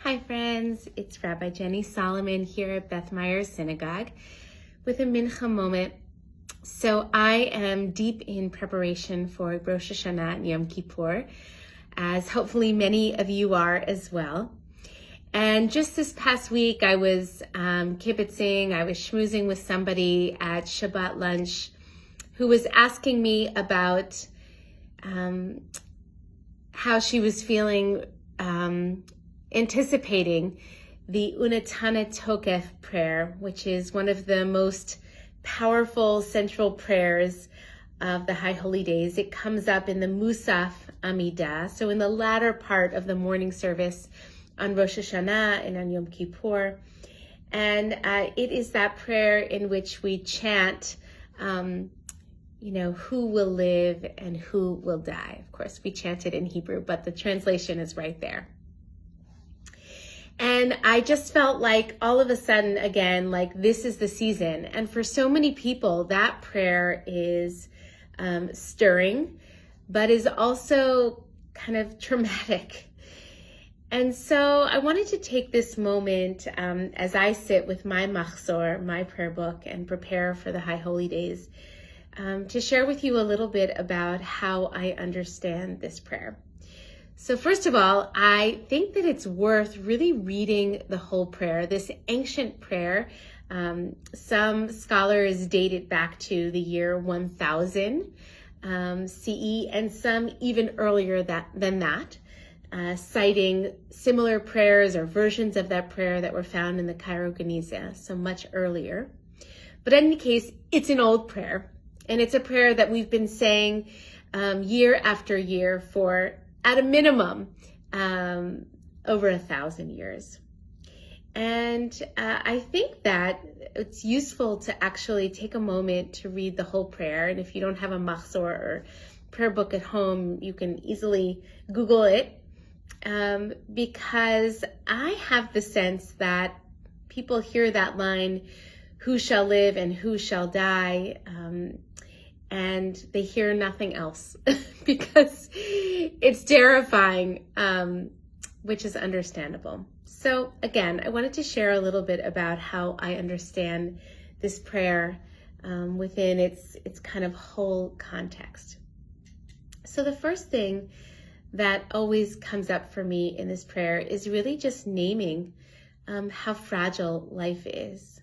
Hi friends, it's Rabbi Jenny Solomon here at Beth Myers Synagogue with a Mincha moment. So I am deep in preparation for Rosh Hashanah and Yom Kippur, as hopefully many of you are as well. And just this past week I was kibitzing, I was schmoozing with somebody at Shabbat lunch who was asking me about how she was feeling anticipating the Unatana Tokef prayer, which is one of the most powerful central prayers of the High Holy Days. It comes up in the Musaf Amidah, so in the latter part of the morning service on Rosh Hashanah and on Yom Kippur. And it is that prayer in which we chant, who will live and who will die. Of course, we chant it in Hebrew, but the translation is right there. And I just felt like all of a sudden, again, like this is the season. And for so many people, that prayer is stirring, but is also kind of traumatic. And so I wanted to take this moment as I sit with my machzor, my prayer book, and prepare for the High Holy Days, to share with you a little bit about how I understand this prayer. So first of all, I think that it's worth really reading the whole prayer, this ancient prayer. Some scholars date it back to the year 1000 CE, and some even earlier than that, citing similar prayers or versions of that prayer that were found in the Cairo Geniza, so much earlier. But in any case, it's an old prayer, and it's a prayer that we've been saying year after year for at a minimum, over 1,000 years. And I think that it's useful to actually take a moment to read the whole prayer. And if you don't have a machzor or prayer book at home, you can easily Google it, because I have the sense that people hear that line, who shall live and who shall die, and they hear nothing else because it's terrifying, which is understandable. So again, I wanted to share a little bit about how I understand this prayer within its kind of whole context. So the first thing that always comes up for me in this prayer is really just naming how fragile life is,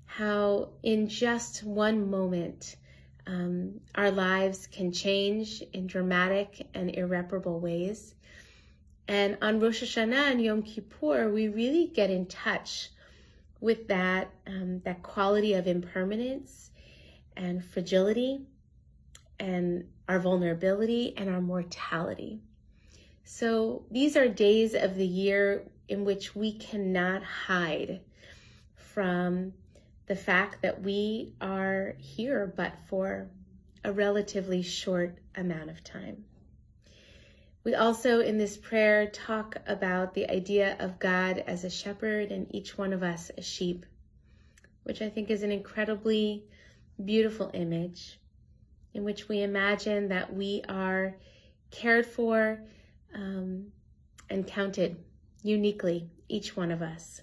how in just one moment, our lives can change in dramatic and irreparable ways. And on Rosh Hashanah and Yom Kippur, we really get in touch with that quality of impermanence and fragility and our vulnerability and our mortality. So these are days of the year in which we cannot hide from the fact that we are here but for a relatively short amount of time. We also in this prayer talk about the idea of God as a shepherd and each one of us a sheep, which I think is an incredibly beautiful image in which we imagine that we are cared for and counted uniquely, each one of us,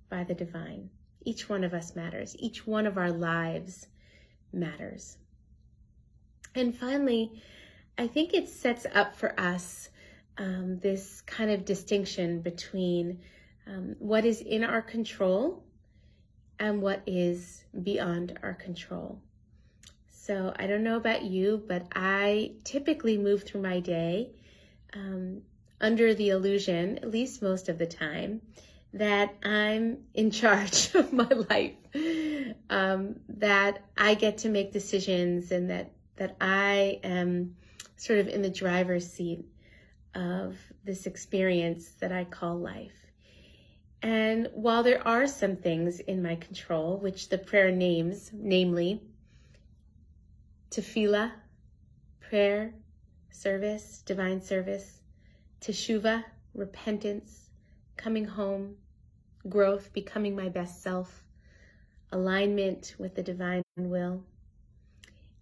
by the divine. Each one of us matters. Each one of our lives matters. And finally, I think it sets up for us this kind of distinction between what is in our control and what is beyond our control. So I don't know about you, but I typically move through my day under the illusion, at least most of the time, that I'm in charge of my life, that I get to make decisions, and that I am sort of in the driver's seat of this experience that I call life. And while there are some things in my control, which the prayer names, namely tefillah, prayer, service, divine service, teshuvah, repentance, coming home, growth, becoming my best self, alignment with the divine will,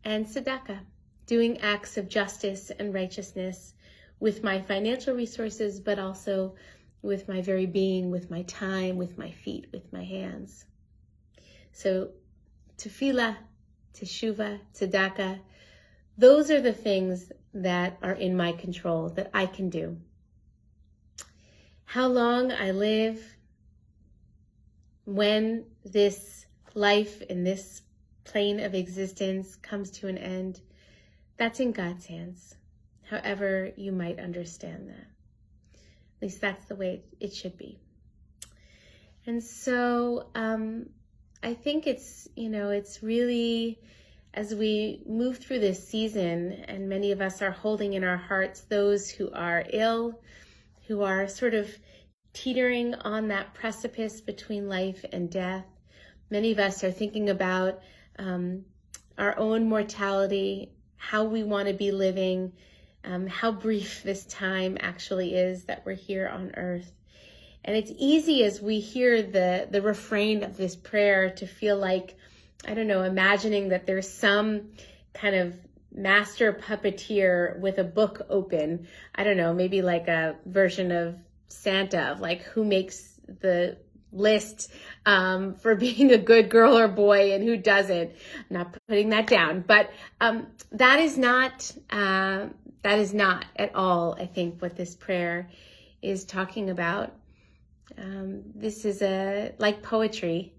and tzedakah, doing acts of justice and righteousness with my financial resources, but also with my very being, with my time, with my feet, with my hands. So tefillah, teshuvah, tzedakah, those are the things that are in my control, that I can do. How long I live, when this life in this plane of existence comes to an end, that's in God's hands, however you might understand that. At least that's the way it should be. And so I think it's really, as we move through this season, and many of us are holding in our hearts those who are ill, who are sort of teetering on that precipice between life and death. Many of us are thinking about our own mortality, how we want to be living, how brief this time actually is that we're here on earth. And it's easy as we hear the refrain of this prayer to feel like, I don't know, imagining that there's some kind of master puppeteer with a book open. I don't know, maybe like a version of Santa, of like who makes the list for being a good girl or boy and who doesn't. I'm not putting that down, but that is not at all, I think, what this prayer is talking about. This is like poetry.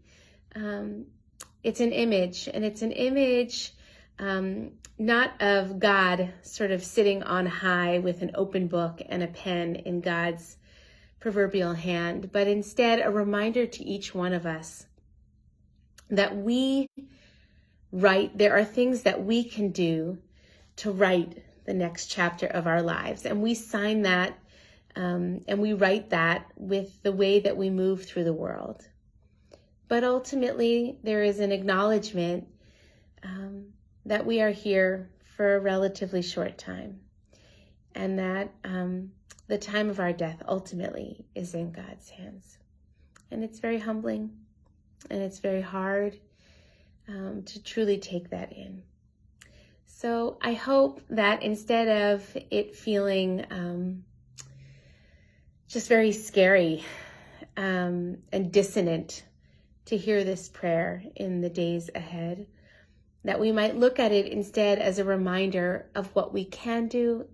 It's an image, and it's an image not of God sort of sitting on high with an open book and a pen in God's proverbial hand, but instead a reminder to each one of us that there are things that we can do to write the next chapter of our lives. And we sign that and we write that with the way that we move through the world. But ultimately, there is an acknowledgement that we are here for a relatively short time, and that the time of our death ultimately is in God's hands. And it's very humbling, and it's very hard to truly take that in. So I hope that instead of it feeling just very scary and dissonant to hear this prayer in the days ahead, that we might look at it instead as a reminder of what we can do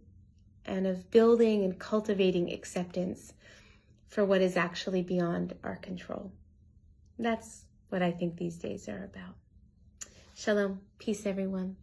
and of building and cultivating acceptance for what is actually beyond our control. That's what I think these days are about. Shalom. Peace, everyone.